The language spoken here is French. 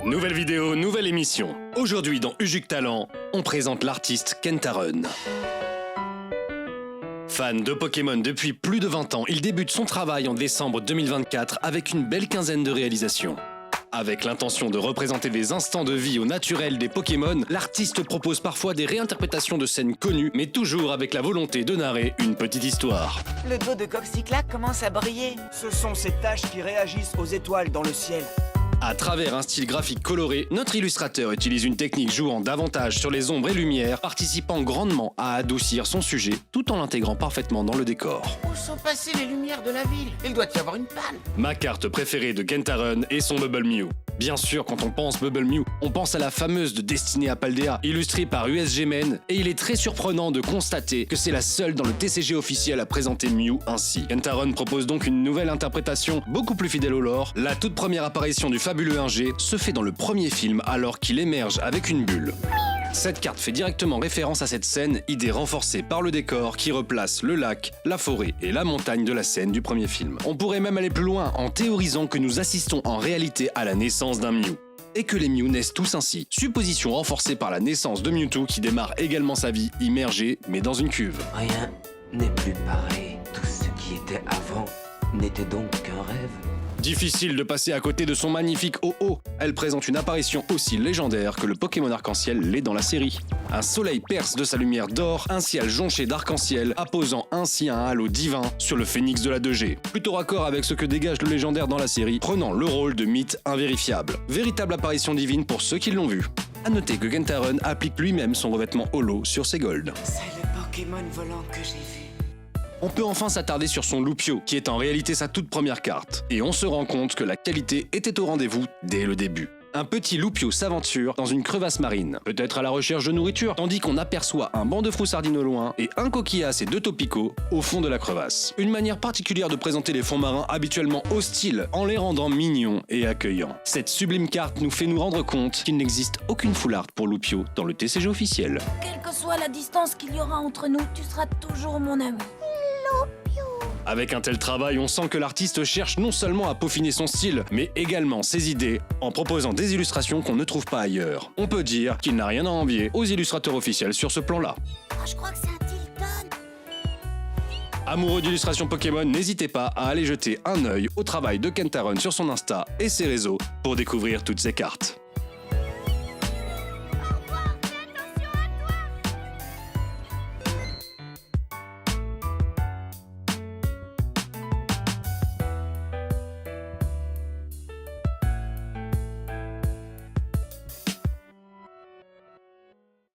Nouvelle vidéo, nouvelle émission. Aujourd'hui dans Ujuk Talent, on présente l'artiste Kentaren. Fan de Pokémon depuis plus de 20 ans, il débute son travail en décembre 2024 avec une belle quinzaine de réalisations. Avec l'intention de représenter des instants de vie au naturel des Pokémon, l'artiste propose parfois des réinterprétations de scènes connues, mais toujours avec la volonté de narrer une petite histoire. Le dos de Coxyclac commence à briller. Ce sont ces taches qui réagissent aux étoiles dans le ciel. À travers un style graphique coloré, notre illustrateur utilise une technique jouant davantage sur les ombres et lumières, participant grandement à adoucir son sujet tout en l'intégrant parfaitement dans le décor. Où sont passées les lumières de la ville? Il doit y avoir une panne. Ma carte préférée de Kentaren est son Bubble Mew. Bien sûr, quand on pense Bubble Mew, on pense à la fameuse de Destinée à Paldea, illustrée par USG Men, et il est très surprenant de constater que c'est la seule dans le TCG officiel à présenter Mew ainsi. Kentaren propose donc une nouvelle interprétation beaucoup plus fidèle au lore. La toute première apparition du fabuleux 1G se fait dans le premier film alors qu'il émerge avec une bulle. Cette carte fait directement référence à cette scène, idée renforcée par le décor qui replace le lac, la forêt et la montagne de la scène du premier film. On pourrait même aller plus loin en théorisant que nous assistons en réalité à la naissance d'un Mew. Et que les Mew naissent tous ainsi. Supposition renforcée par la naissance de Mewtwo qui démarre également sa vie immergée mais dans une cuve. Rien n'est plus pareil. Tout ce qui était avant n'était donc qu'un rêve. Difficile de passer à côté de son magnifique Oh-Oh. Elle présente une apparition aussi légendaire que le Pokémon arc-en-ciel l'est dans la série. Un soleil perce de sa lumière d'or, un ciel jonché d'arc-en-ciel, apposant ainsi un halo divin sur le phénix de la 2G. Plutôt raccord avec ce que dégage le légendaire dans la série, prenant le rôle de mythe invérifiable. Véritable apparition divine pour ceux qui l'ont vu. A noter que Kentaren applique lui-même son revêtement holo sur ses golds. C'est le Pokémon volant que j'ai vu. On peut enfin s'attarder sur son Lupio, qui est en réalité sa toute première carte. Et on se rend compte que la qualité était au rendez-vous dès le début. Un petit Lupio s'aventure dans une crevasse marine, peut-être à la recherche de nourriture, tandis qu'on aperçoit un banc de froussardines au loin et un coquillas et deux topicots au fond de la crevasse. Une manière particulière de présenter les fonds marins habituellement hostiles, en les rendant mignons et accueillants. Cette sublime carte nous fait nous rendre compte qu'il n'existe aucune full art pour Lupio dans le TCG officiel. Quelle que soit la distance qu'il y aura entre nous, tu seras toujours mon ami. Avec un tel travail, on sent que l'artiste cherche non seulement à peaufiner son style, mais également ses idées, en proposant des illustrations qu'on ne trouve pas ailleurs. On peut dire qu'il n'a rien à envier aux illustrateurs officiels sur ce plan-là. Oh, je crois que c'est un Tilton. Amoureux d'illustrations Pokémon, n'hésitez pas à aller jeter un œil au travail de Kentaren sur son Insta et ses réseaux pour découvrir toutes ses cartes.